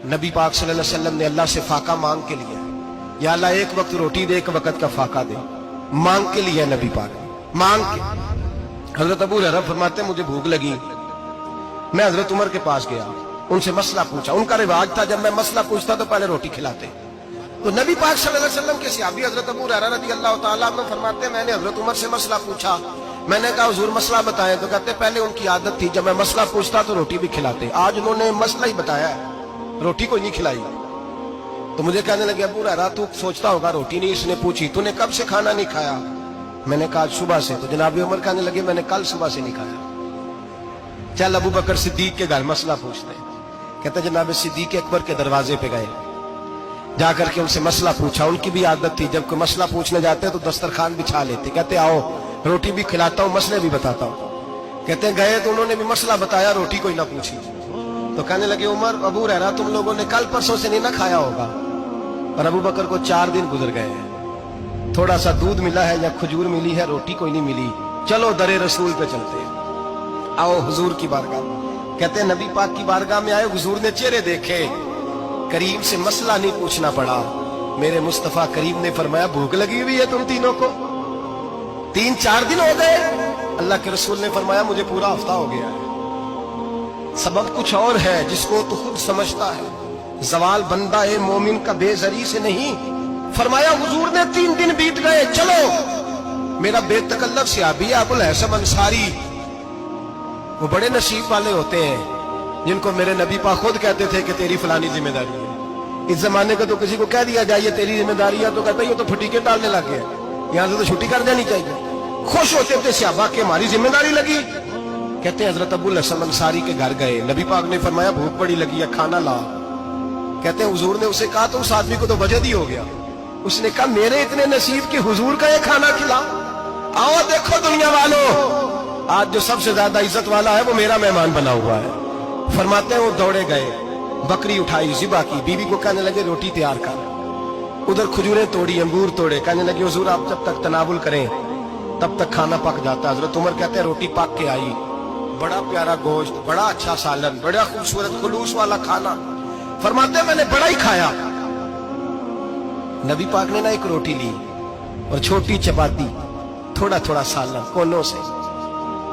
نبی پاک صلی اللہ علیہ وسلم نے اللہ سے فاقہ مانگ کے لیا، یا اللہ ایک وقت روٹی دے، ایک وقت کا فاقہ دے، مانگ کے لیا نبی پاک نے، مانگ کے۔ حضرت ابو ہریرہ فرماتے ہیں مجھے بھوک لگی، میں حضرت عمر کے پاس گیا، ان سے مسئلہ پوچھا۔ ان کا رواج تھا جب میں مسئلہ پوچھتا تو پہلے روٹی کھلاتے۔ تو نبی پاک صلی اللہ علیہ وسلم کے صحابی حضرت ابو ہریرہ رضی اللہ تعالیٰ عنہ فرماتے ہیں میں نے حضرت عمر سے مسئلہ پوچھا، میں نے کہا حضور مسئلہ بتائیں، تو کہتے پہلے ان کی عادت تھی جب میں مسئلہ پوچھتا تو روٹی بھی کھلاتے، آج انہوں نے مسئلہ ہی بتایا ہے، روٹی کوئی نہیں کھلائی۔ تو مجھے کہنے لگے ابو ہریرہ تو سوچتا ہوگا روٹی نہیں اس نے پوچھی، تو نے کب سے کھانا نہیں کھایا؟ میں نے کہا صبح سے۔ تو جناب عمر کہنے لگے میں نے کل صبح سے نہیں کھایا، چل ابو بکر صدیق کے گھر مسئلہ پوچھتے ہیں۔ کہتے جناب صدیق اکبر کے دروازے پہ گئے، جا کر کے ان سے مسئلہ پوچھا۔ ان کی بھی عادت تھی جب کوئی مسئلہ پوچھنے جاتے تو دسترخوان بچھا لیتے، کہتے آؤ روٹی بھی کھلاتا ہوں مسئلے بھی بتاتا ہوں۔ کہتے گئے تو انہوں نے بھی مسئلہ بتایا، روٹی کوئی نہ پوچھی۔ تو کہنے لگے عمر ابو ہریرہ تم لوگوں نے کل پرسوں سے نہیں نہ کھایا ہوگا۔ اور ابو بکر کو 4 دن گزر گئے ہیں، تھوڑا سا دودھ ملا ہے یا کھجور ملی ہے، روٹی کوئی نہیں ملی، چلو در رسول پہ چلتے ہیں، آؤ حضور کی بارگاہ۔ کہتے ہیں نبی پاک کی بارگاہ میں آئے، حضور نے چہرے دیکھے، کریم سے مسئلہ نہیں پوچھنا پڑا۔ میرے مصطفیٰ کریم نے فرمایا بھوک لگی ہوئی ہے تم تینوں کو؟ 3-4 دن ہو گئے؟ اللہ کے رسول نے فرمایا مجھے پورا ہفتہ ہو گیا ہے۔ سبب کچھ اور ہے جس کو تو خود سمجھتا ہے، زوال بندہ مومن کا بے زری سے نہیں۔ فرمایا حضور نے 3 دن بیت گئے، چلو۔ میرا بے تکلف صحابی ابو الحسن انصاری، وہ بڑے نصیب والے ہوتے ہیں جن کو میرے نبی پاک خود کہتے تھے کہ تیری فلانی ذمہ داری ہے۔ اس زمانے کا تو کسی کو کہہ دیا جائے تیری ذمہ داری ہے تو کہتا ہے یہ تو پھٹیکے ڈالنے لگ گیا، یہاں سے تو چھٹی کر جانی چاہیے۔ خوش ہوتے تھے صحابہ کہ ہماری ذمہ داری لگی۔ کہتے ہیں حضرت ابو الحسن انصاری کے گھر گئے، نبی پاک نے فرمایا بھوک بڑی لگی ہے کھانا لا۔ کہتے ہیں حضور نے اسے کہا تو اس آدمی کو تو وجد ہی ہو گیا، اس نے کہا میرے اتنے نصیب کہ حضور کا یہ کھانا کھلا۔ آؤ دیکھو دنیا والوں، آج جو سب سے زیادہ عزت والا ہے وہ میرا مہمان بنا ہوا ہے۔ فرماتے ہیں وہ دوڑے گئے، بکری اٹھائی، ذبح کی، بیوی کو کہنے لگے روٹی تیار کر، ادھر کھجوریں توڑی، انگور توڑے، کہنے لگے حضور آپ جب تک تناول کریں تب تک کھانا پک جاتا ہے۔ حضرت عمر کہتے ہیں روٹی پک کے آئی، بڑا پیارا گوشت، بڑا اچھا سالن، بڑا خوبصورت خلوص والا کھانا۔ فرماتے ہیں میں نے بڑا ہی کھایا۔ نبی پاک نے نہ ایک روٹی لی اور چھوٹی چپاتی، تھوڑا تھوڑا سالن کونوں سے،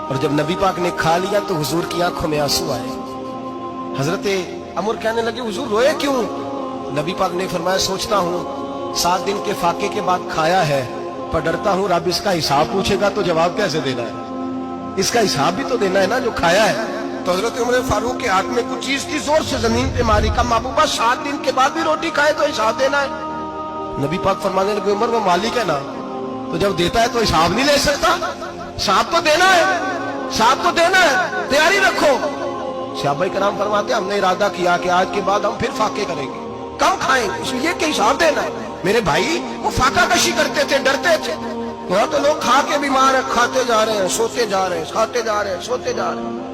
اور جب نبی پاک نے کھا لیا تو حضور کی آنکھوں میں آنسو آئے۔ حضرت عمر کہنے لگے حضور روئے کیوں؟ نبی پاک نے فرمایا سوچتا ہوں 7 دن کے فاقے کے بعد کھایا ہے، پر ڈرتا ہوں رب اس کا حساب پوچھے گا تو جواب کیسے دینا ہے، اس کا حساب بھی تو دینا ہے نا جو کھایا ہے۔ تو حضرت عمر فاروق کے ہاتھ میں کچھ چیز تھی، زور سے زمین پہ ماری، کہا محبوبہ 7 دن کے بعد بھی روٹی کھائے تو حساب دینا ہے۔ نبی پاک فرمانے لگے عمر وہ مالک ہے نا، تو جب دیتا ہے تو حساب نہیں لے سکتا، حساب تو دینا ہے، حساب تو دینا ہے، تیاری رکھو۔ صحابہ کرام فرماتے ہیں ہم نے ارادہ کیا کہ آج کے بعد ہم پھر فاقے کریں گے، کم کھائیں گے، اس لیے کہ حساب دینا ہے۔ میرے بھائی وہ فاقہ کشی کرتے تھے، ڈرتے تھے۔ یہاں تو لوگ کھا کے بیمار ہیں، کھاتے جا رہے ہیں، سوتے جا رہے ہیں، کھاتے جا رہے ہیں، سوتے جا رہے ہیں۔